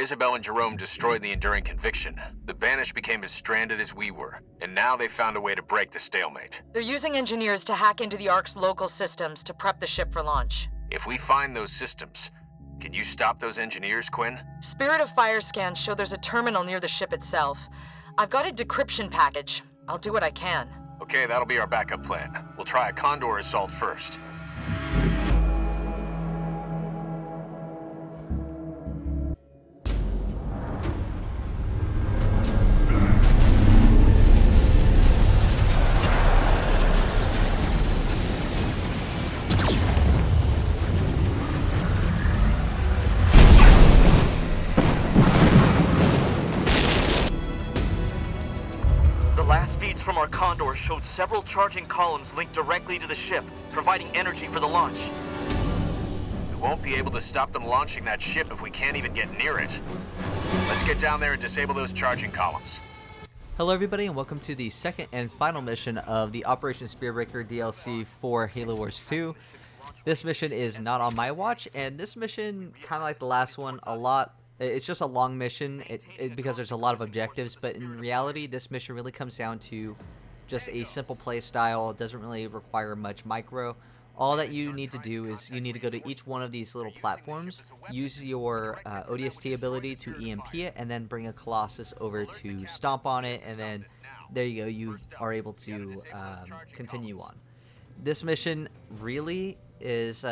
Isabel and Jerome destroyed the Enduring Conviction, the Banished became as stranded as we were, and now they found a way to break the stalemate. They're using engineers to hack into the Ark's local systems to prep the ship for launch. If we find those systems, can you stop those engineers, Quinn? Spirit of Fire scans show there's a terminal near the ship itself. I've got a decryption package. I'll do what I can. Okay, that'll be our backup plan. We'll try a Condor assault first. Feeds from our Condor showed several charging columns linked directly to the ship, providing energy for the launch. We won't be able to stop them launching that ship if we can't even get near it. Let's get down there and disable those charging columns. Hello everybody and welcome to the second and final mission of the Operation Spearbreaker DLC for Halo Wars 2. This mission is not on my watch, and this mission, kind of like the last one, it's just a long mission because there's a lot of objectives, but in reality this mission really comes down to just a simple play style. It doesn't really require much micro. All that you need to do is you need to go to each one of these little platforms, use your ODST ability to EMP it, and then bring a Colossus over to stomp on it, and then there you go, you are able to continue on. This mission really is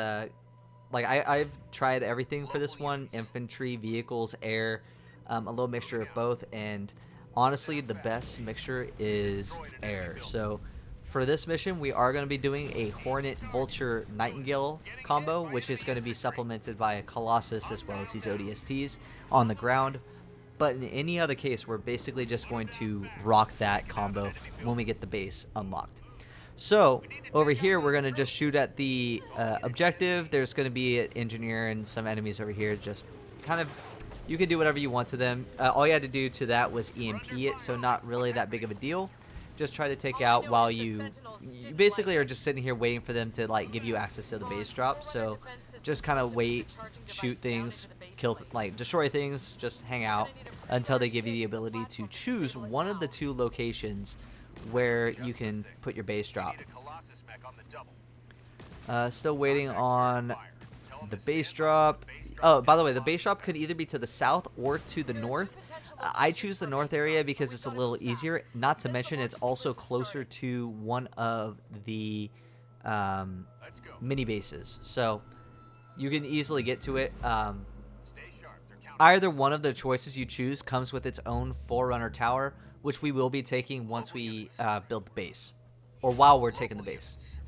I've tried everything for this one: infantry, vehicles, air, a little mixture of both, and honestly the best mixture is air. So for this mission we are going to be doing a Hornet, Vulture, Nightingale combo, which is going to be supplemented by a Colossus as well as these ODSTs on the ground. But in any other case, we're basically just going to rock that combo when we get the base unlocked. So over here we're going to just shoot at the objective. There's going to be an engineer and some enemies over here. Just kind of, you can do whatever you want to them. All you had to do to that was EMP it, so not really that big of a deal. Just try to take out while you basically are just sitting here waiting for them to like give you access to the base drop. So just kind of wait, shoot things, kill, destroy things, just hang out until they give you the ability to choose one of the two locations where you can put your base drop. Still waiting on the base drop. Oh, by the way, the base drop could either be to the south or to the north. I choose the north area because it's a little easier. Not to mention it's also closer to one of the mini bases, so you can easily get to it. Either one of the choices you choose comes with its own Forerunner tower, which we will be taking once we build the base, or while we're taking the base.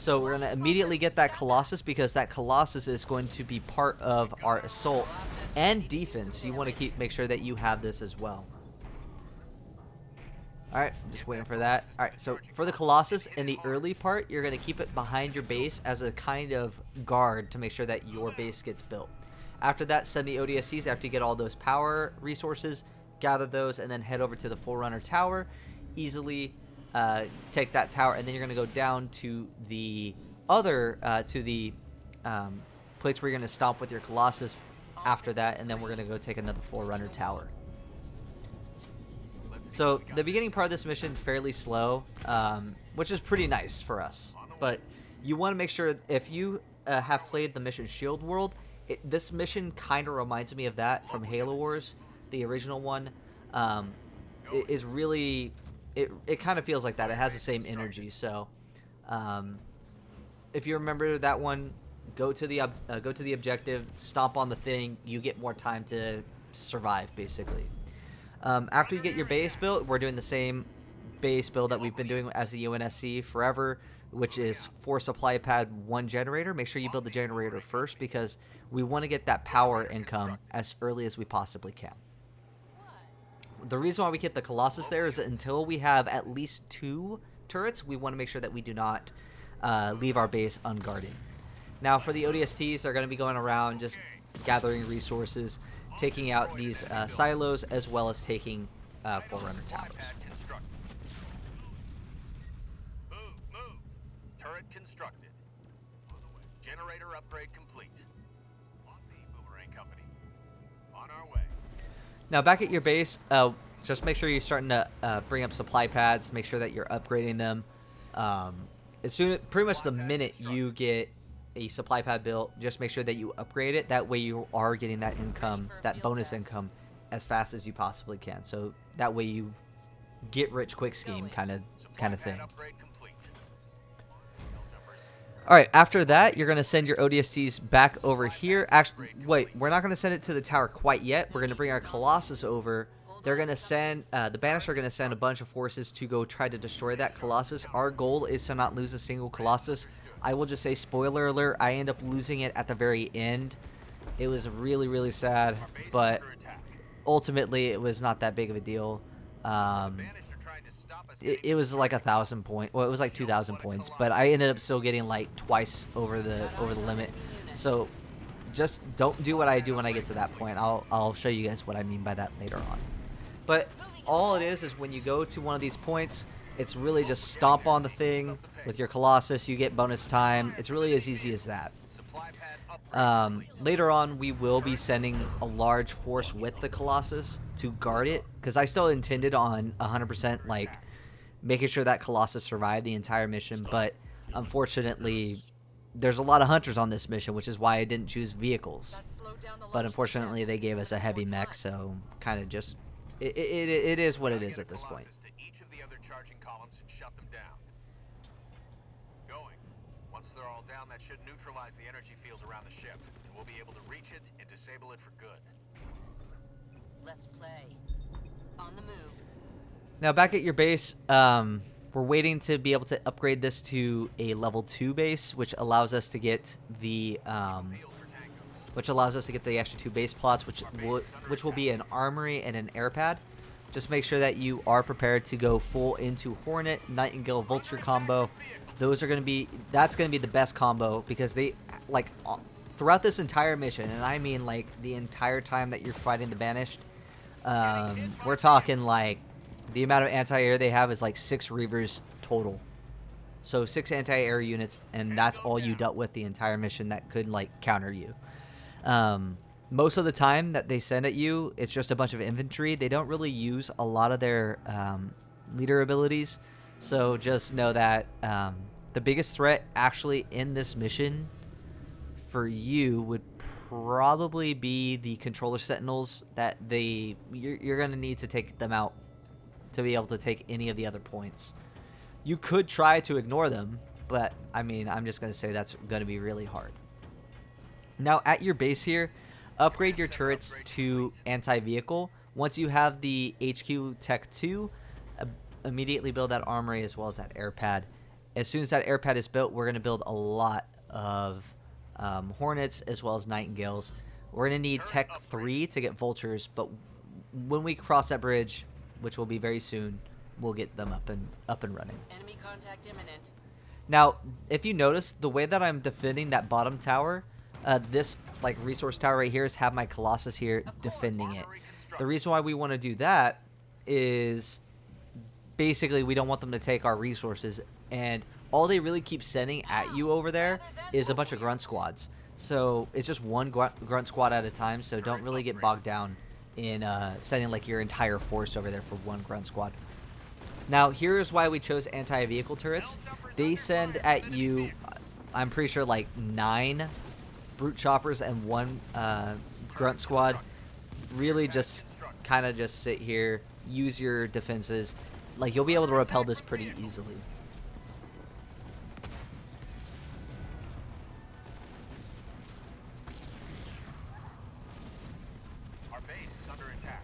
So we're going to immediately get that Colossus, because that Colossus is going to be part of our assault and defense. You want to make sure that you have this as well. Alright, just waiting for that. Alright, so for the Colossus, in the early part, you're going to keep it behind your base as a kind of guard to make sure that your base gets built. After that, send the ODSTs after you get all those power resources, gather those, and then head over to the Forerunner tower. Easily take that tower, and then you're going to go down to the other place where you're going to stomp with your Colossus after that, and then we're going to go take another Forerunner tower. So the beginning part of this mission fairly slow, which is pretty nice for us, but you want to make sure, if you have played the mission Shield World, this mission kind of reminds me of that from Halo Wars, the original one. It is really, it kind of feels like that. It has the same energy. So if you remember that one, go to the objective, stomp on the thing. You get more time to survive, basically. After you get your base built, we're doing the same base build that we've been doing as the UNSC forever, which is 4 supply pad, 1 generator. Make sure you build the generator first, because we want to get that power income as early as we possibly can. The reason why we keep the Colossus there is that until we have at least 2 turrets, we want to make sure that we do not leave our base unguarded. Now for the ODSTs, they're going to be going around just gathering resources, taking out these silos, as well as taking Forerunner towers. Move. Turret constructed. Generator upgrade complete. On me, Boomerang Company. Now back at your base, just make sure you're starting to bring up supply pads. Make sure that you're upgrading them. Pretty much the minute you get a supply pad built, just make sure that you upgrade it. That way you are getting that income, that bonus income, as fast as you possibly can. So that way you get rich quick scheme kind of thing. All right, after that, you're going to send your ODSTs back over here. Actually, wait, we're not going to send it to the tower quite yet. We're going to bring our Colossus over. They're going to send, the Banished are going to send a bunch of forces to go try to destroy that Colossus. Our goal is to not lose a single Colossus. I will just say, spoiler alert, I end up losing it at the very end. It was really, really sad, but ultimately it was not that big of a deal. It was like 1,000 points. Well, it was like 2,000 points, but I ended up still getting like twice over the limit. So just don't do what I do when I get to that point. I'll show you guys what I mean by that later on. But all it is when you go to one of these points, it's really just stomp on the thing with your Colossus. You get bonus time. It's really as easy as that. Later on, we will be sending a large force with the Colossus to guard it, because I still intended on 100% like making sure that Colossus survived the entire mission, but unfortunately there's a lot of hunters on this mission, which is why I didn't choose vehicles. But unfortunately they gave us a heavy mech, so kind of just it is what it is at this point. Once they're all down, that should neutralize the energy field around the ship, and we'll be able to reach it and disable it for good. Let's play. On the move. Now back at your base, we're waiting to be able to upgrade this to a level 2 base, which allows us to get the HW2 base plots, which will be an armory and an air pad. Just make sure that you are prepared to go full into Hornet, Nightingale, Vulture combo. That's going to be the best combo, because they throughout this entire mission, and I mean like the entire time that you're fighting the Banished, we're talking like the amount of anti-air they have is like 6 Reavers total. So 6 anti-air units, and that's all you dealt with the entire mission that could like counter you. Most of the time that they send at you, it's just a bunch of infantry. They don't really use a lot of their leader abilities. So just know that the biggest threat actually in this mission for you would probably be the controller sentinels. That you're going to need to take them out to be able to take any of the other points. You could try to ignore them, but I mean, I'm just going to say that's going to be really hard. Now at your base here, upgrade your turrets to anti-vehicle. Once you have the HQ Tech 2, immediately build that armory as well as that air pad. As soon as that air pad is built, we're going to build a lot of Hornets as well as Nightingales. We're going to need Tech 3 to get Vultures, but when we cross that bridge, which will be very soon, we'll get them up and running. Enemy contact imminent. Now, if you notice, the way that I'm defending that bottom tower, this like resource tower right here, is have my Colossus here defending it. The reason why we want to do that is basically we don't want them to take our resources, and all they really keep sending at you over there is a bunch of grunt squads. So it's just one grunt squad at a time, so don't really get bogged down in sending like your entire force over there for one grunt squad. Now here's why we chose anti-vehicle turrets. They send at you, I'm pretty sure, like 9 brute choppers and 1 grunt squad. Really just kind of just sit here, use your defenses. Like, you'll be able to repel this pretty easily. Our base is under attack.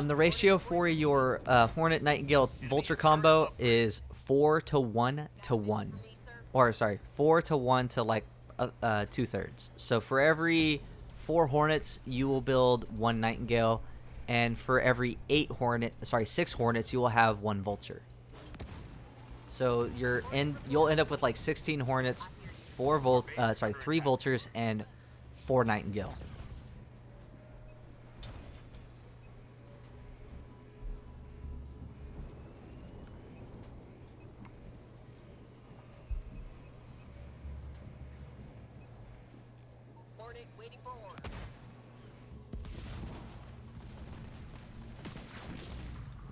The ratio for your Hornet, Nightingale, Vulture combo is 4 to 1 to 1. Or, sorry, 4 to 1 to like 2/3. So for every 4 Hornets, you will build 1 Nightingale. And for every 6 Hornets, you will have 1 Vulture. So you'll end up with like 16 Hornets, 3 Vultures, and 4 Nightingale.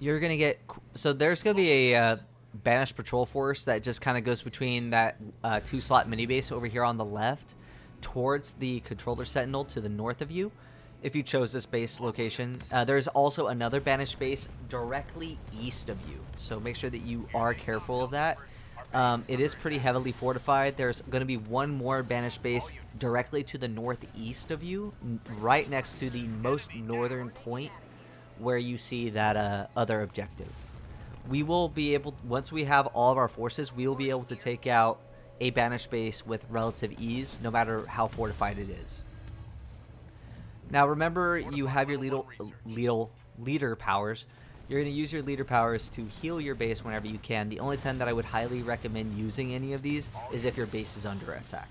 You're gonna get, so there's gonna be a Banished patrol force that just kind of goes between that 2-slot mini base over here on the left towards the controller sentinel to the north of you, if you chose this base location. There's also another Banished base directly east of you, so make sure that you are careful of that. It is pretty heavily fortified. There's going to be one more Banished base directly to the northeast of you, right next to the most northern point where you see that other objective. We will be able, once we have all of our forces, we will be able to take out a Banished base with relative ease, no matter how fortified it is. Now remember, you have your leader powers. You're going to use your leader powers to heal your base whenever you can. The only time that I would highly recommend using any of these is if your base is under attack.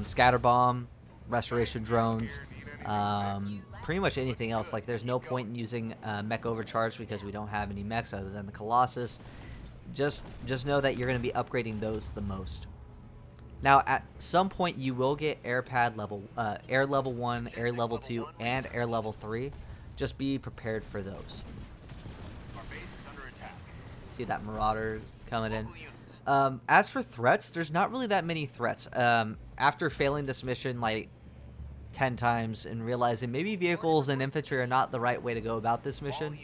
Scatter bomb, restoration drones, pretty much anything else. Like, there's no point in using mech overcharge because we don't have any mechs other than the Colossus. Just know that you're going to be upgrading those the most. Now, at some point, you will get air level 1, air level 2, and air level 3. Just be prepared for those. See that Marauder coming in. As for threats, there's not really that many threats. After failing this mission like 10 times and realizing maybe vehicles and infantry are not the right way to go about this mission,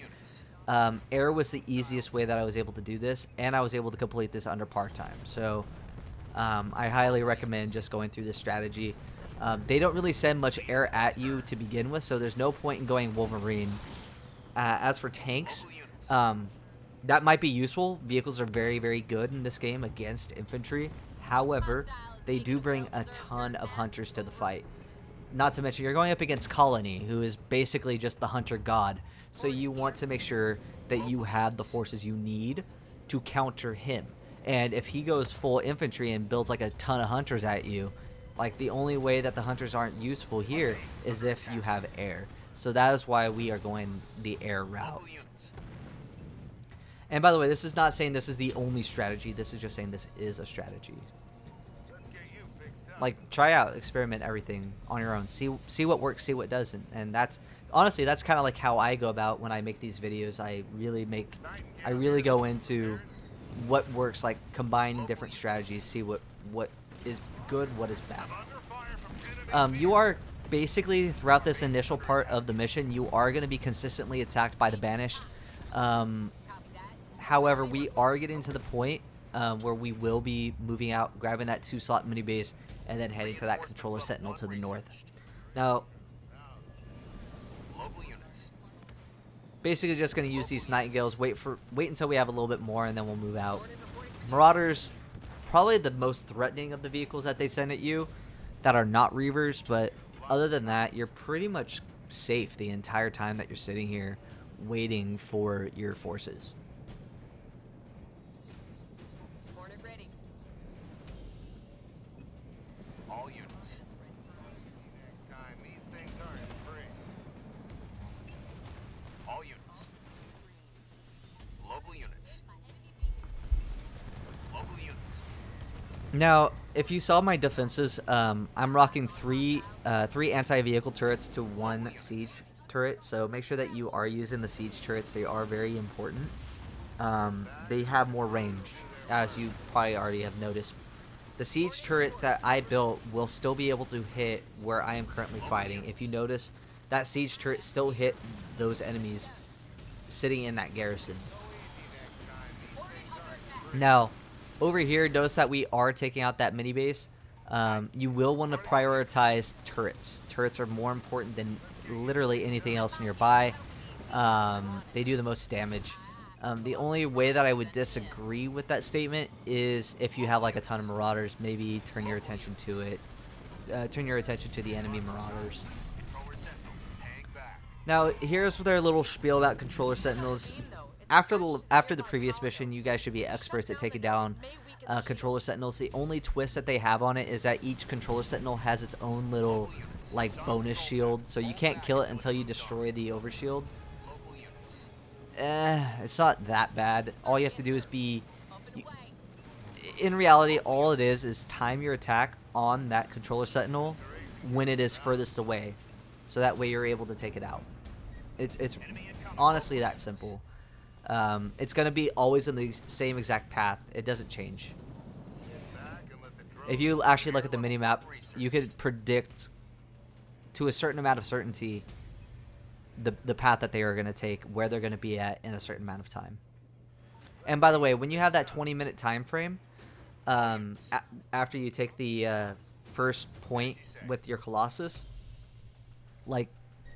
air was the easiest way that I was able to do this, and I was able to complete this under par time. So I highly recommend just going through this strategy. They don't really send much air at you to begin with, so there's no point in going Wolverine. As for tanks, that might be useful. Vehicles are very, very good in this game against infantry. However, they do bring a ton of hunters to the fight. Not to mention, you're going up against Colony, who is basically just the hunter god. So you want to make sure that you have the forces you need to counter him. And if he goes full infantry and builds like a ton of hunters at you, like, the only way that the hunters aren't useful here is if you have air. So that is why we are going the air route. And by the way, this is not saying this is the only strategy. This is just saying this is a strategy. Like, try out, experiment everything on your own. See what works, see what doesn't. And that's, honestly, that's kind of like how I go about when I make these videos. I really go into what works, like combining different strategies, see what is good, what is bad. You are basically, throughout this initial part of the mission, you are going to be consistently attacked by the Banished. However, we are getting to the point where we will be moving out, grabbing that 2-slot mini base, and then heading to that controller sentinel to the north. Now, basically just going to use these Nightingales, wait until we have a little bit more, and then we'll move out. Marauders, probably the most threatening of the vehicles that they send at you that are not Reavers, but other than that, you're pretty much safe the entire time that you're sitting here waiting for your forces. All units. Next time, these things aren't free. All units. Local units. Local units. Now, if you saw my defenses, I'm rocking three anti-vehicle turrets to 1 siege turret, so make sure that you are using the siege turrets. They are very important. They have more range, as you probably already have noticed. The siege turret that I built will still be able to hit where I am currently fighting. If you notice, that siege turret still hit those enemies sitting in that garrison. Now, over here, notice that we are taking out that mini base. You will want to prioritize turrets. Turrets are more important than literally anything else nearby. They do the most damage. The only way that I would disagree with that statement is if you have like a ton of Marauders, maybe turn your attention to it. Turn your attention to the enemy Marauders. Now, here's their little spiel about Controller Sentinels. After the previous mission, you guys should be experts at taking down Controller Sentinels. The only twist that they have on it is that each Controller Sentinel has its own little, like, bonus shield. So you can't kill it until you destroy the overshield. It's not that bad. All you have to do is in reality, all it is time your attack on that Controller Sentinel when it is furthest away, so that way you're able to take it out. It's honestly that simple. It's going to be always in the same exact path. It doesn't change. If you actually look at the minimap, you could predict to a certain amount of certainty the path that they are going to take, where they're going to be at in a certain amount of time. And by the way, when you have that 20-minute time frame, after you take the first point with your Colossus, like,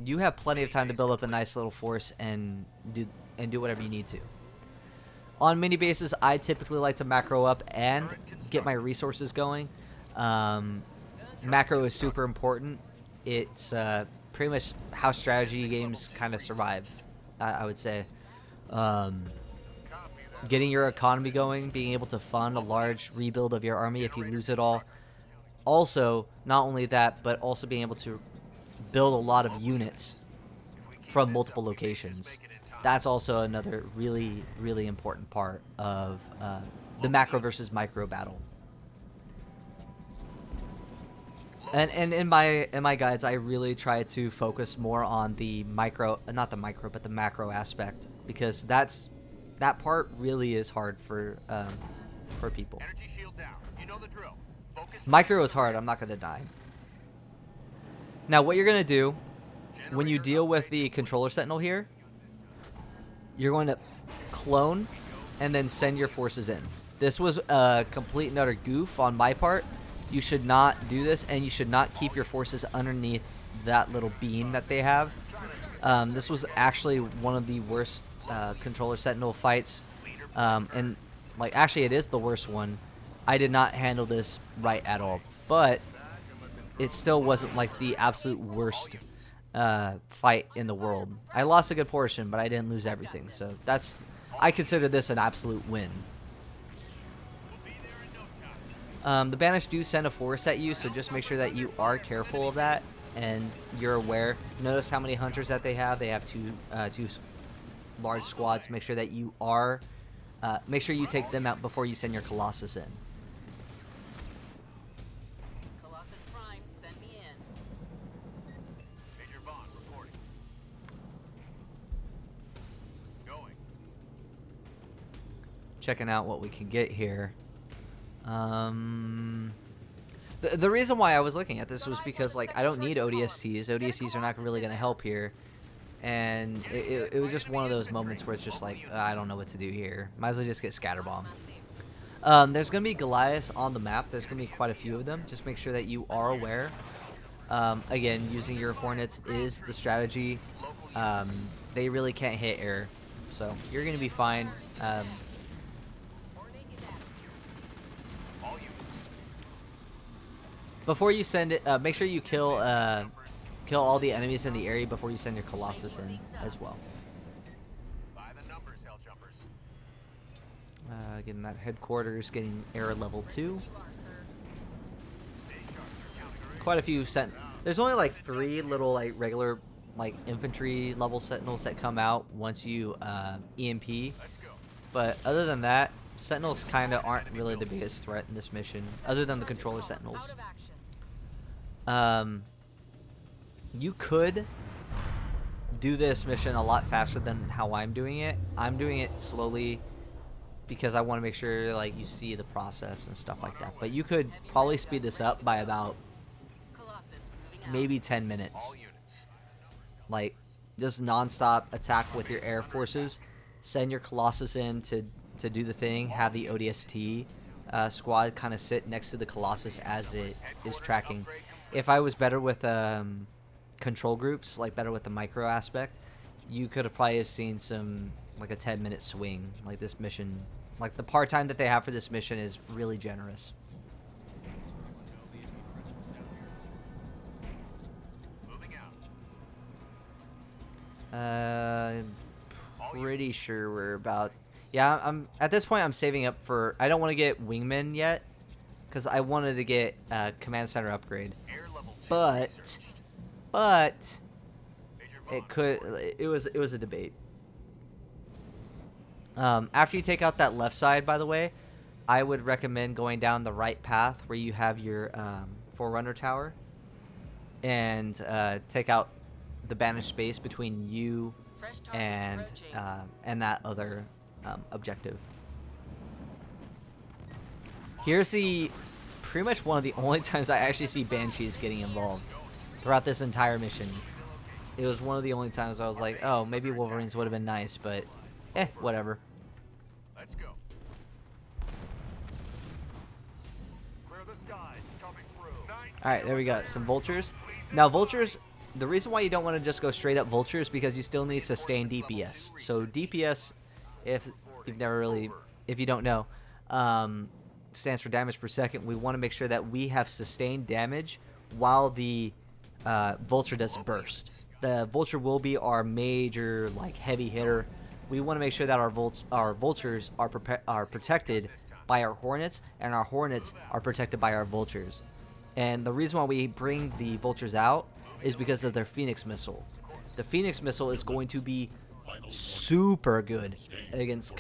you have plenty of time to build up a nice little force and do whatever you need to. On mini bases, I typically like to macro up and get my resources going. Macro is super important. It's pretty much how strategy games kind of survive, I would say. Getting your economy going, being able to fund a large rebuild of your army if you lose it all. Also, not only that, but also being able to build a lot of units from multiple locations. That's also another really, really important part of the macro versus micro battle. And in my guides, I really try to focus more on the micro, not the micro, but the macro aspect, because that part really is hard for people. Micro is hard, I'm not going to die. Now, what you're going to do when you deal with the controller sentinel here, you're going to clone and then send your forces in. This was a complete and utter goof on my part. You should not do this, and you should not keep your forces underneath that little beam that they have. This was actually one of the worst controller sentinel fights, and like, actually it is the worst one. I did not handle this right at all, but it still wasn't like the absolute worst fight in the world. I lost a good portion, but I didn't lose everything, so I consider this an absolute win. The Banished do send a force at you, so just make sure that you are careful of that and you're aware. Notice how many hunters that they have. They have two large squads. Make sure that you are make sure you take them out before you send your Colossus in. Colossus Prime, send me in. Major Vaughn reporting. Going. Checking out what we can get here. The reason why I was looking at this was because, like, I don't need ODSTs. ODSTs are not really going to help here. And it was just one of those moments where it's just like, I don't know what to do here. Might as well just get Scatterbomb. There's going to be Goliaths on the map. There's going to be quite a few of them. Just make sure that you are aware. Again, using your Hornets is the strategy. They really can't hit air. So you're going to be fine. Before you send it, make sure you kill all the enemies in the area before you send your Colossus in as well. By the numbers, hell jumpers. Getting that headquarters, getting air level 2. Quite a few there's only like 3 little, like, regular, like, infantry level sentinels that come out once you EMP. But other than that, sentinels kind of aren't really the biggest threat in this mission, other than the controller sentinels. You could do this mission a lot faster than how I'm doing it. I'm doing it slowly because I want to make sure, like, you see the process and stuff like that. But you could probably speed this up by about maybe 10 minutes. Like, just non-stop attack with your air forces. Send your Colossus in to do the thing. Have the ODST squad kind of sit next to the Colossus as it is tracking. If I was better with control groups, like better with the micro aspect, you could have probably seen some, like, a 10-minute swing. Like, this mission, like, the part time that they have for this mission is really generous. Pretty sure we're about. Yeah, I'm at this point. I'm saving up for. I don't want to get wingmen yet, because I wanted to get command center upgrade. But it could. It was a debate. After you take out that left side, by the way, I would recommend going down the right path where you have your Forerunner tower. and take out the banished space between you Fresh targets and approaching. that other objective. Here's the pretty much one of the only times I actually see Banshees getting involved throughout this entire mission. It was one of the only times I was like, oh, maybe Wolverines would have been nice, but whatever. Let's go. Clear the skies, coming through. Alright, there we go. Some vultures. Now, vultures, the reason why you don't want to just go straight up vultures is because you still need sustained DPS. So DPS, if you don't know, stands for damage per second. We want to make sure that we have sustained damage while the vulture does burst. The vulture will be our major, like, heavy hitter. We want to make sure that our vultures are protected by our hornets, and our hornets are protected by our vultures. And the reason why we bring the vultures out is because of their Phoenix missile. The Phoenix missile is going to be super good against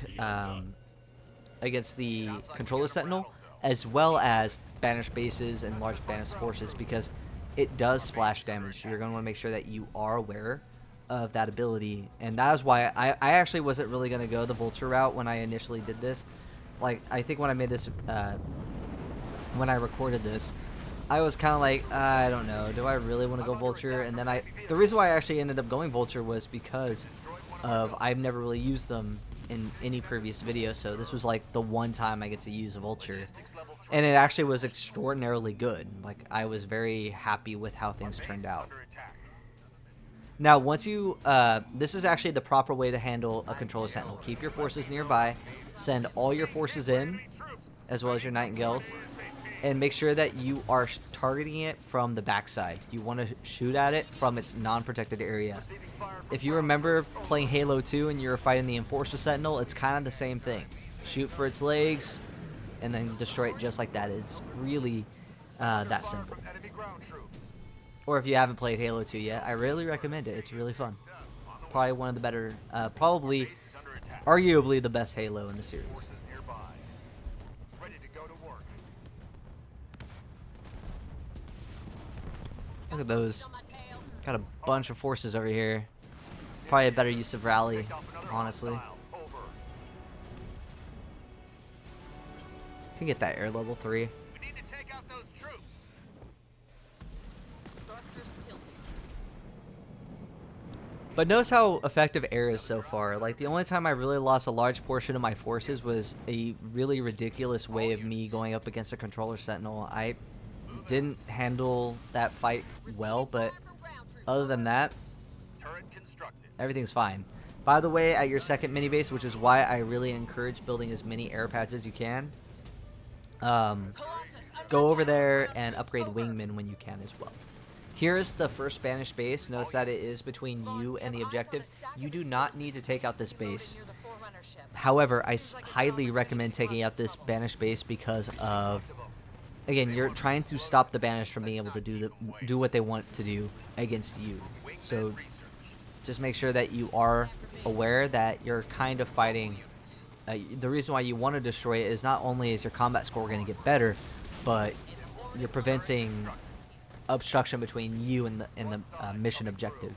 the controller sentinel, as well as banished bases and large banished forces, because it does splash damage. You're going to want to make sure that you are aware of that ability, and that is why I actually wasn't really going to go the vulture route when I initially did this. Like, I think when I made this, when I recorded this, I was kind of like, I don't know, do I really want to go vulture? And then the reason why I actually ended up going vulture was because of I've never really used them in any previous video, so this was like the one time I get to use a vulture, and it actually was extraordinarily good. Like, I was very happy with how things turned out. Now, once you this is actually the proper way to handle a controller sentinel. Keep your forces nearby, send all your forces in, as well as your nightingales, and make sure that you are targeting it from the backside. You want to shoot at it from its non-protected area. If you remember playing Halo 2 and you were fighting the Enforcer Sentinel, it's kind of the same thing. Shoot for its legs, and then destroy it just like that. It's really that simple. Or if you haven't played Halo 2 yet, I really recommend it. It's really fun. Probably one of the better, probably, arguably the best Halo in the series. Look at those. Got a bunch of forces over here. Probably a better use of rally, honestly. Can get that air level 3. We need to take out those troops. Thrusters tilting. But notice how effective air is so far. Like, the only time I really lost a large portion of my forces was a really ridiculous way of me going up against a controller sentinel. I didn't handle that fight well, but other than that, everything's fine. By the way, at your second mini base, which is why I really encourage building as many air pads as you can, go over there and upgrade wingmen when you can as well. Here is the first banished base. Notice that it is between you and the objective. You do not need to take out this base. However, I highly recommend taking out this banished base because of, again, you're trying to stop the banished from being able to do what they want to do against you. So just make sure that you are aware that you're kind of fighting. The reason why you want to destroy it is not only is your combat score going to get better, but you're preventing obstruction between you and the mission objective.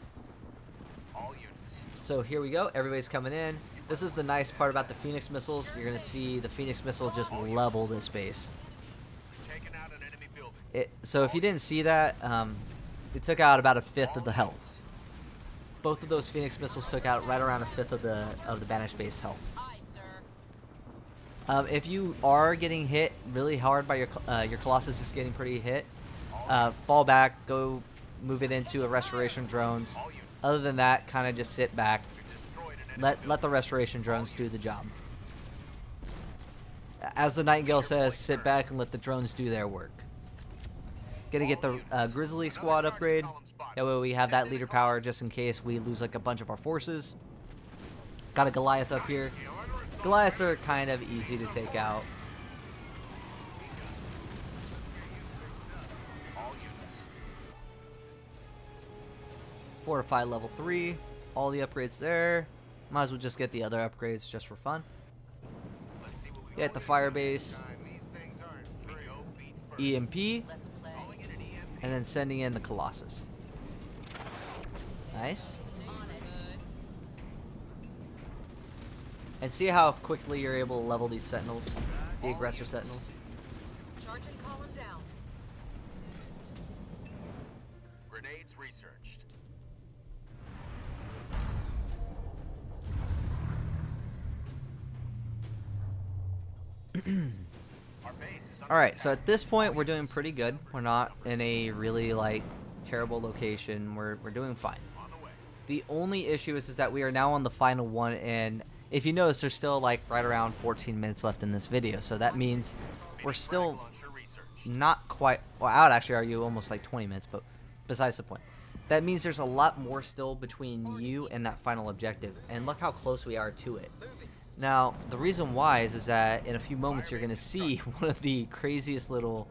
So here we go. Everybody's coming in. This is the nice part about the Phoenix missiles. You're going to see the Phoenix missile just level this base. So if you didn't see that, it took out about 1/5 of the health. Both of those Phoenix missiles took out right around 1/5 of the banished base health. If you are getting hit really hard by your Colossus is getting pretty hit, fall back, go move it into a restoration drones. Other than that, kind of just sit back. Let the restoration drones do the job. As the Nightingale says, sit back and let the drones do their work. Gonna get the Grizzly squad upgrade. That way we have that leader power just in case we lose like a bunch of our forces. Got a Goliath up here. Goliaths are kind of easy to take out. Fortify level 3. All the upgrades there. Might as well just get the other upgrades just for fun. Get the fire base. EMP. and then sending in the Colossus. Nice. And see how quickly you're able to level these sentinels, the aggressor sentinels. Charging column down. Grenades researched. Our base is under Alright, so attack. at this point we're doing pretty good. We're not in a really like terrible location. We're doing fine. On the way. The only issue is that we are now on the final one, and if you notice there's still like right around 14 minutes left in this video. So that means we're still Launcher researched. not quite, well, I would actually argue almost like 20 minutes, but besides the point. That means there's a lot more still between you and that final objective, and look how close we are to it. Now, the reason why is that in a few moments you're going to see one of the craziest little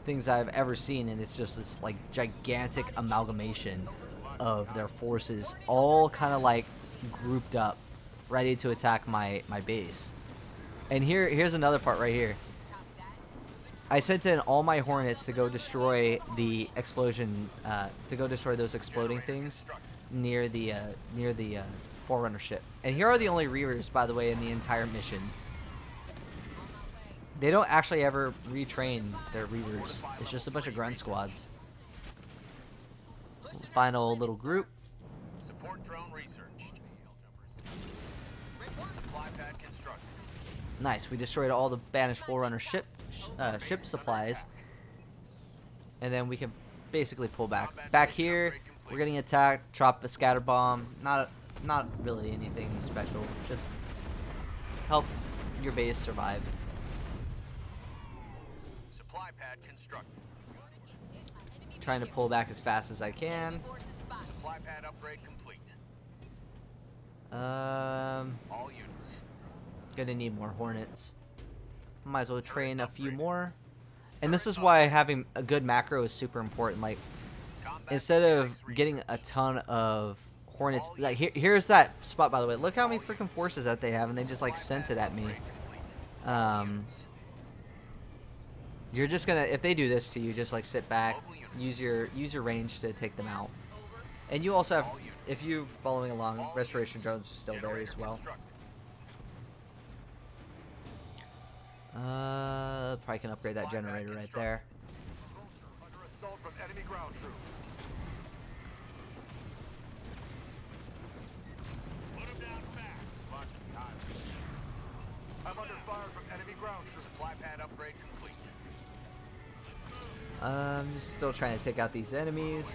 things I've ever seen, and it's just this like gigantic amalgamation of their forces all kind of like grouped up, ready to attack my base. And here's another part right here. I sent in all my Hornets to go destroy the explosion, to go destroy those exploding things near the Forerunner ship. And here are the only Reavers, by the way, in the entire mission. They don't actually ever retrain their Reavers. It's just a bunch of grunt squads. Final little group. Support drone researched. Supply pad constructed. Nice. We destroyed all the Banished Forerunner ship supplies, and then we can basically pull back. Back here, we're getting attacked. Drop a scatter bomb. Not really anything special. Just help your base survive. Supply pad constructed. Trying to pull back as fast as I can. Supply pad upgrade complete. Gonna All units. need more Hornets. Might as well train a few more. And this is why having a good macro is super important. Like, Combat instead of mechanics getting a researched. ton of Hornets, like here's that spot, by the way. Look how many freaking forces that they have, and they just like sent it at me. You're just gonna, if they do this to you, just like sit back, use your range to take them out. And you also have, if you're following along, restoration drones are still there as well. Probably can upgrade that generator right there. Under assault from enemy ground troops. Put 'em down fast. I'm under fire from enemy ground troops. Supply pad upgrade complete. I'm just still trying to take out these enemies.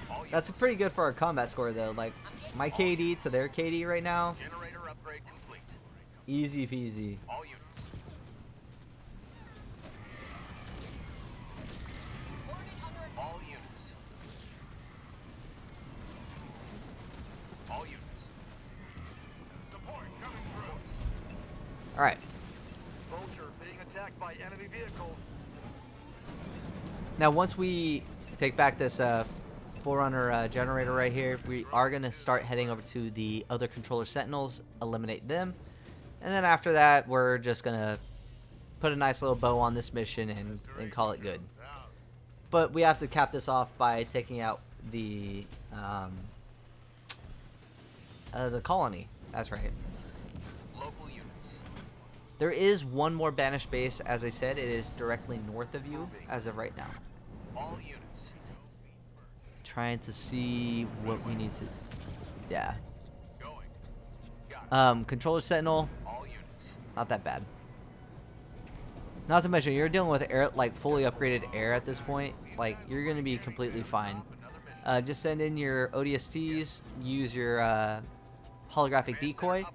All That's units. pretty good for our combat score though. Like my KD to their KD right now, Generator upgrade complete. easy peasy. All units. All units. All units. Support coming through. All right. Vulture being attacked by enemy vehicles. Now once we take back this Forerunner generator right here, we are gonna start heading over to the other controller sentinels, eliminate them, and then after that we're just gonna put a nice little bow on this mission and call it good. But we have to cap this off by taking out the colony. That's right. Local units. There is one more Banished base, as I said. It is directly north of you as of right now. All units. Trying to see what we need to. Yeah. Going. Got it. Controller sentinel, All units. not that bad. Not to mention, you're dealing with air, like fully upgraded air at this point. Like you're gonna be completely fine. Just send in your ODSTs. Use your holographic decoy.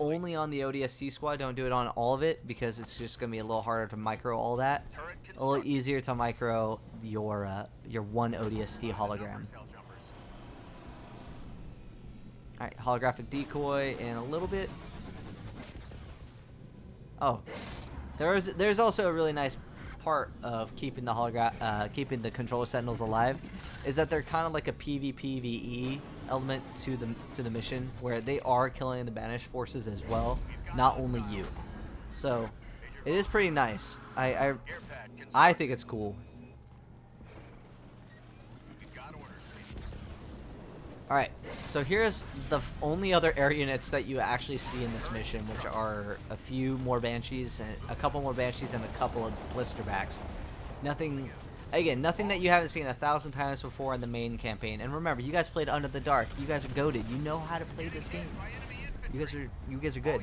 Only on the ODST squad. Don't do it on all of it because it's just gonna be a little harder to micro all that. Turret A little constructed. easier to micro your one ODST hologram. Cell jumpers. All right, holographic decoy and a little bit. Oh, there's also a really nice part of keeping the keeping the controller sentinels alive, is that they're kind of like a PvPvE element to the mission, where they are killing the Banished forces as well, not only you. So it is pretty nice. I Air pad I constructed. think it's cool. Alright, so here's the only other air units that you actually see in this mission, which are a few more Banshees, and a couple more Banshees, and a couple of Blisterbacks. Nothing, again, nothing that you haven't seen 1,000 times before in the main campaign. And remember, you guys played Under the Dark. You guys are goated. You know how to play this game. You guys are good.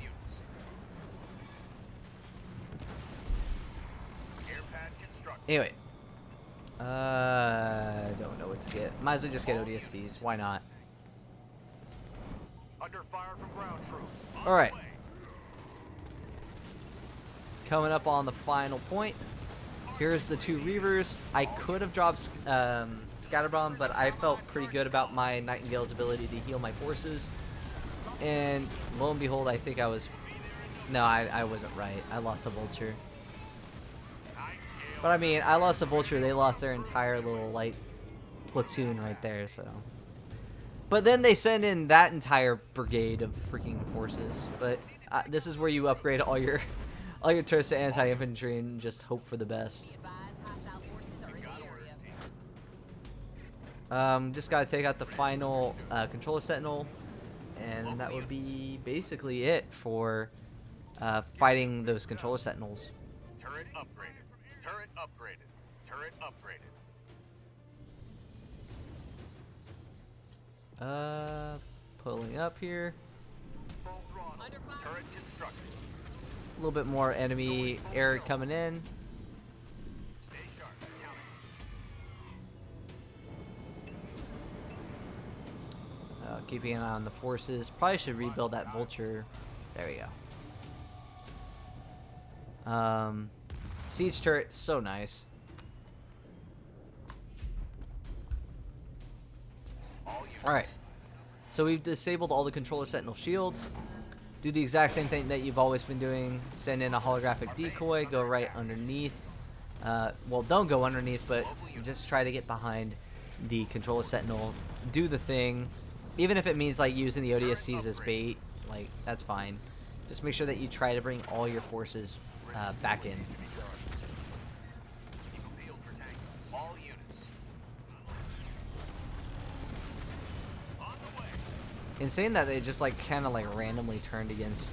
Anyway, don't know what to get. Might as well just get ODSTs. Why not? Under fire from ground troops. All right. Coming up on the final point. Here's the 2 Reavers. I could have dropped Scatterbomb, but I felt pretty good about my Nightingale's ability to heal my forces. And lo and behold, I think I was... No, I wasn't right. I lost a Vulture. But I mean, I lost a Vulture. They lost their entire little, like, platoon right there, so... But then they send in that entire brigade of freaking forces. But this is where you upgrade all your turrets to anti-infantry and just hope for the best. Be advised, hostile forces are in the area. Just gotta take out the final controller sentinel, and that would be basically it for fighting those controller sentinels. Turret upgraded. Turret upgraded. Turret upgraded. Pulling up here. Full throttle. Turret constructed. A little bit more enemy air coming in. Stay sharp. Counter this. Keeping an eye on the forces. Probably should rebuild that Vulture. There we go. Siege turret, so nice. Alright. So we've disabled all the controller sentinel shields. Do the exact same thing that you've always been doing. Send in a holographic decoy. Go right underneath. Well, don't go underneath, but just try to get behind the controller sentinel. Do the thing. Even if it means like using the ODSCs as bait, like that's fine. Just make sure that you try to bring all your forces back in. Keep them peeled for tangos. All units. On the way. Insane that they just like kind of like randomly turned against.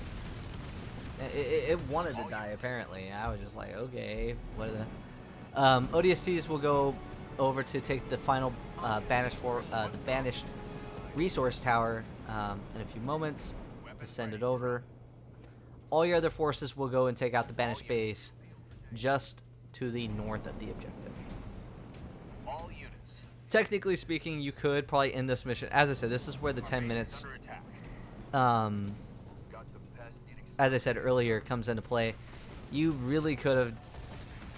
It wanted to die apparently. I was just like, okay, what are the ODSCs will go over to take the final banished resource tower in a few moments. Just send it over. All your other forces will go and take out the banished base just to the north of the objective. All units. Technically speaking, you could probably end this mission. As I said, this is where the 10 minutes, Under attack. Got some pests eating as I said earlier, comes into play. You really could have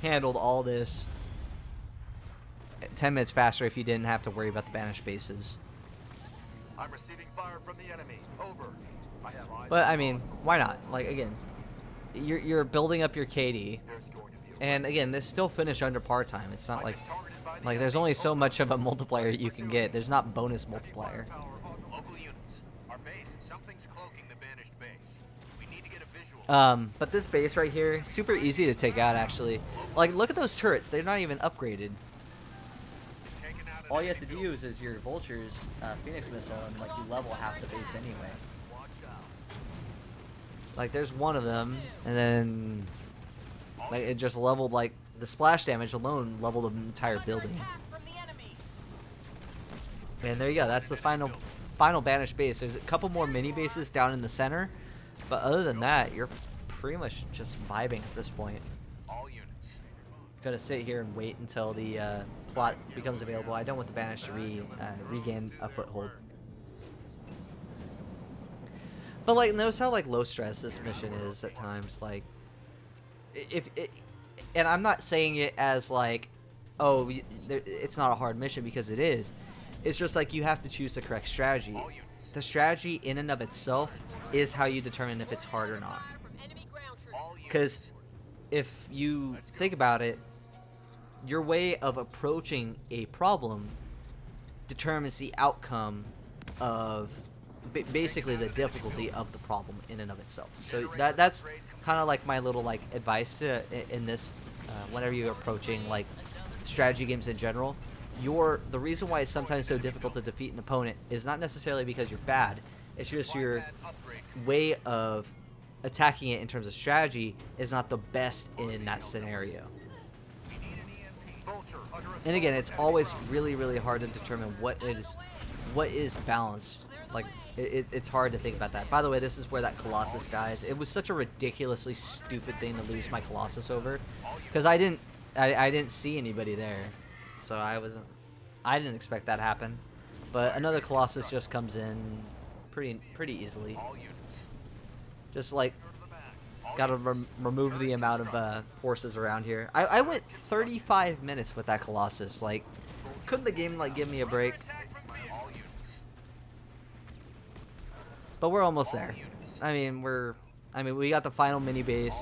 handled all this 10 minutes faster if you didn't have to worry about the banished bases. I'm receiving fire from the enemy. Over. I have eyes But on I mean, hostiles. why not? Like again, you're building up your KD, There's going to be a and again, this still finished under par time. It's not I've like been targeted by the there's enemy. only so Over. much of a multiplier you can get. There's not bonus Heavy multiplier. firepower on the local units. Our base. Something's cloaking the banished base. We need to get a visual. But this base right here, super easy to take out actually. Like look at those turrets. They're not even upgraded. Taken out an All you have to enemy do is your vultures, Phoenix missile, and like you level half the base anyway. Watch out. Like there's one of them, and then like it just leveled like the splash damage alone leveled the entire building. Attack from the enemy. And there you go. That's the final banished base. There's a couple more mini bases down in the center, but other than that, you're pretty much just vibing at this point. All units. Gonna sit here and wait until the plot becomes available. I don't want the banished to regain a foothold. But like, notice how like low stress this mission is at times. Like, if it, and I'm not saying it as like, oh, it's not a hard mission, because it is. It's just like you have to choose the correct strategy. All units. The strategy in and of itself is how you determine if it's hard or not. Fire from enemy ground troops. All units. Because if you think about it, your way of approaching a problem determines the outcome of basically the difficulty of the problem in and of itself. So that's kind of like my little like advice to in this whenever you're approaching like strategy games in general. the reason why it's sometimes so difficult to defeat an opponent is not necessarily because you're bad. It's just your way of attacking it in terms of strategy is not the best in that scenario. And again, it's always really, really hard to determine what is balanced. Like, it's hard to think about that. By the way, this is where that Colossus dies. It was such a ridiculously stupid thing to lose my Colossus over, because I didn't see anybody there, so I didn't expect that to happen. But another Colossus just comes in pretty easily. Just like gotta remove the amount of forces around here. I went 35 minutes with that Colossus. Like, couldn't the game like give me a break? But we're almost there. I mean, we got the final mini base.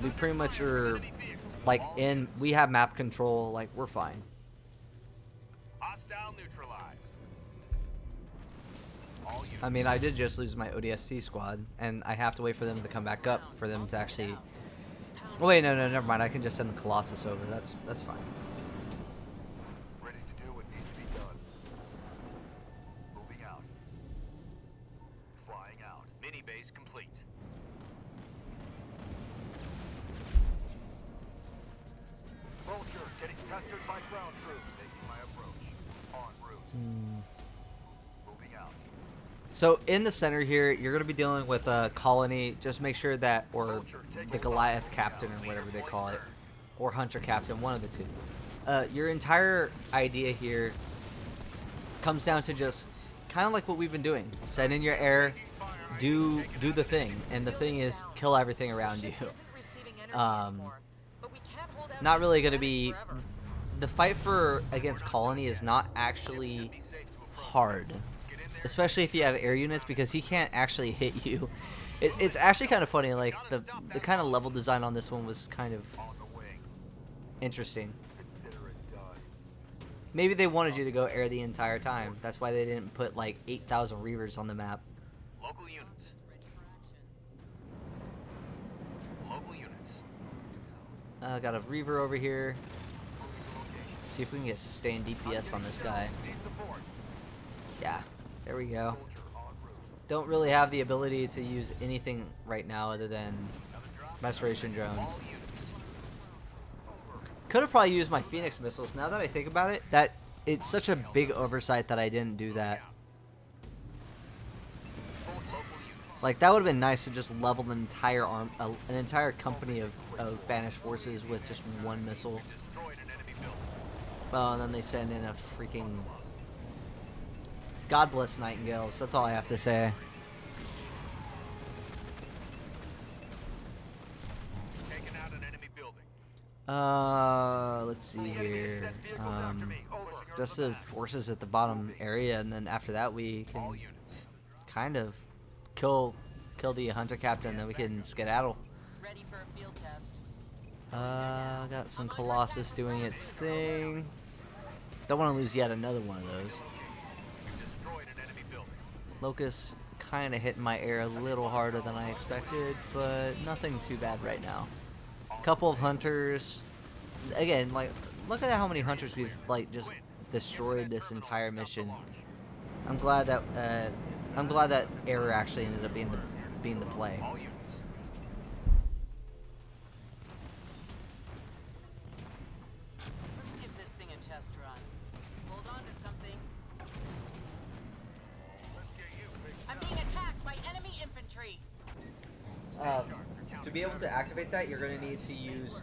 We pretty much are like we have map control. Like, we're fine. Hostile neutralized. I mean, I did just lose my ODST squad, and I have to wait for them to come back up for them to actually. Oh wait, no, never mind. I can just send the Colossus over. That's fine. Ready to do what needs to be done. Moving out. Flying out. Mini base complete. Vulture getting pestered by ground troops. Making my approach. En route. Moving out. So in the center here, you're going to be dealing with a colony. Just make sure that, or the Goliath captain or whatever they call it, or Hunter captain, one of the two. Your entire idea here comes down to just kind of like what we've been doing. Send in your air, do the thing, and the thing is kill everything around you. Not really going to be. The fight against colony is not actually hard. Especially if you have air units, because he can't actually hit you. It's actually kind of funny. Like, the kind of level design on this one was kind of interesting. Maybe they wanted you to go air the entire time. That's why they didn't put like 8,000 Reavers on the map. Local units. Local units. Got a Reaver over here. See if we can get sustained DPS on this guy. Yeah. There we go. Don't really have the ability to use anything right now other than restoration drones. Could have probably used my Phoenix missiles. Now that I think about it, it's such a big oversight that I didn't do that. Like, that would have been nice to just level an entire company of banished forces with just one missile. Oh, and then they send in a freaking. God bless Nightingales. That's all I have to say. Taking out an enemy building. Let's see here. Just the forces at the bottom area, and then after that we can kind of kill the Hunter captain, then we can skedaddle. Ready for a field test. Got some Colossus doing its thing. Don't want to lose yet another one of those. Locust kind of hitting my air a little harder than I expected, but nothing too bad right now. Couple of hunters. Again, like, look at how many hunters we've like just destroyed this entire mission. I'm glad that error actually ended up being the play. Let's give this thing a test run. Hold on to something. I'm being attacked by enemy infantry. To be able to activate that, you're going to need to use,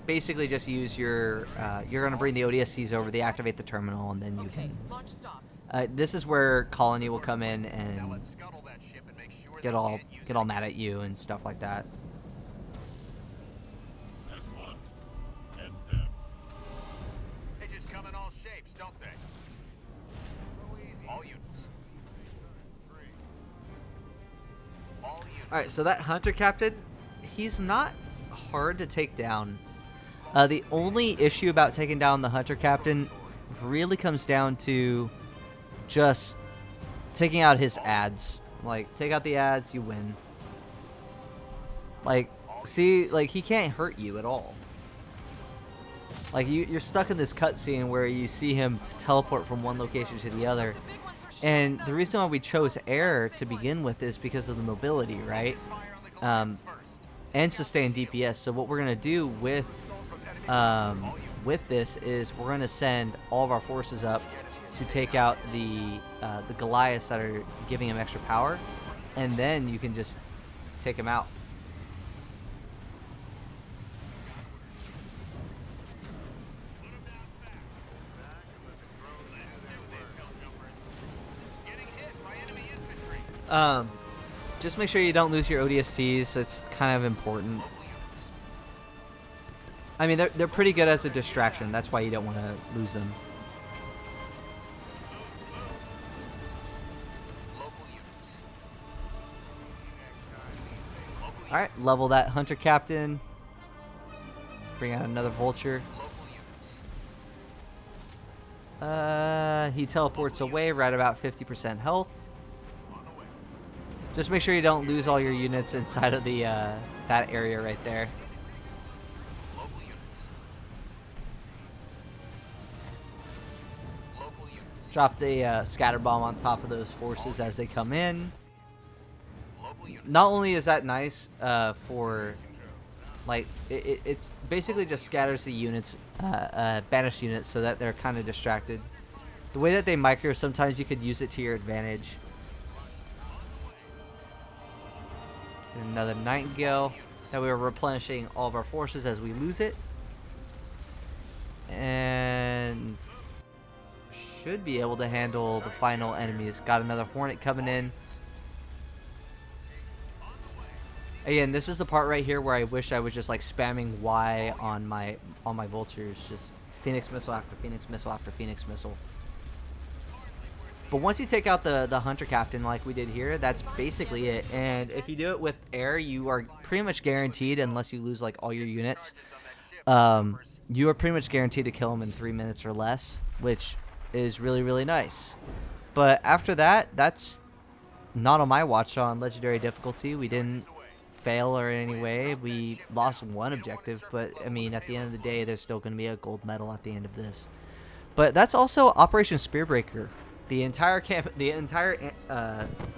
basically just use your, you're going to bring the ODSTs over, deactivate the terminal, and then you Okay, can. launch stopped. This is where Colony will come in and get all mad at you and stuff like that. They just come in all shapes, don't they? All units. Alright, so that Hunter captain, he's not hard to take down. The only issue about taking down the Hunter captain really comes down to just taking out his ads. Like, take out the ads, you win. Like, see, like, he can't hurt you at all. Like you're stuck in this cutscene where you see him teleport from one location to the other. And the reason why we chose air to begin with is because of the mobility, right? And sustained DPS. So what we're gonna do with this is we're gonna send all of our forces up to take out the Goliaths that are giving him extra power, and then you can just take him out. Just make sure you don't lose your ODSTs. It's kind of important. I mean, they're pretty good as a distraction. That's why you don't want to lose them. Alright, level that Hunter Captain. Bring out another Vulture. He teleports away right about 50% health. Just make sure you don't lose all your units inside of the that area right there. Drop the scatter bomb on top of those forces as they come in. Not only is that nice for, like, it's basically just scatters the units, banished units, so that they're kind of distracted. The way that they micro, sometimes you could use it to your advantage. Another Nightingale. That we are replenishing all of our forces as we lose it. And should be able to handle the final enemies. Got another Hornet coming in. Again, this is the part right here where I wish I was just like spamming Y on my vultures. Just Phoenix missile after Phoenix missile after Phoenix missile. But once you take out the Hunter Captain like we did here, that's basically it. And if you do it with air, you are pretty much guaranteed, unless you lose like all your units, you are pretty much guaranteed to kill him in 3 minutes or less, which is really, really nice. But after that, that's not on my watch on Legendary difficulty. We didn't fail or in any way. We lost one objective, but I mean, at the end of the day, there's still going to be a gold medal at the end of this. But that's also Operation Spearbreaker. The entire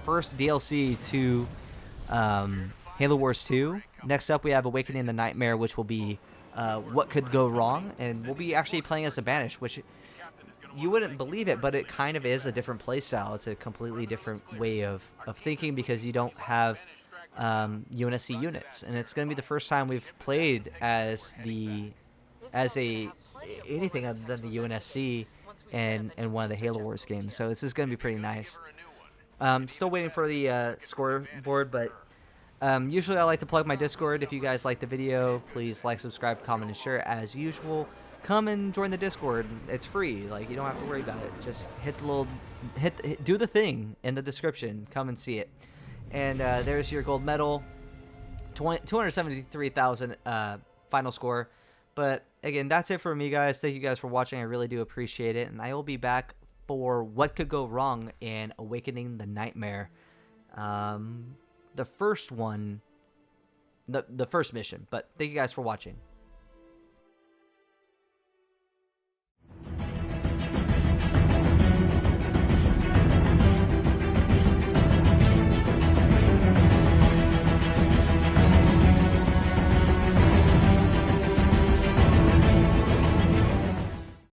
first DLC to Halo Wars 2. Next up, we have Awakening the Nightmare, which will be what could go wrong, and we'll be actually playing as a Banished, which you wouldn't believe it, but it kind of is a different playstyle. It's a completely different way of thinking because you don't have UNSC units, and it's going to be the first time we've played as anything other than the UNSC and one of the Halo Wars games. So this is going to be pretty nice. Still waiting for the scoreboard, but usually I like to plug my Discord. If you guys like the video, please like, subscribe, comment, and share as usual. Come and join the Discord. It's free. Like, you don't have to worry about it. Just hit the little do the thing in the description. Come and see it. And there's your gold medal. 273,000 final score. But again, that's it for me, guys. Thank you guys for watching. I really do appreciate it. And I will be back for what could go wrong in Awakening the Nightmare. The first one, the first mission. But thank you guys for watching.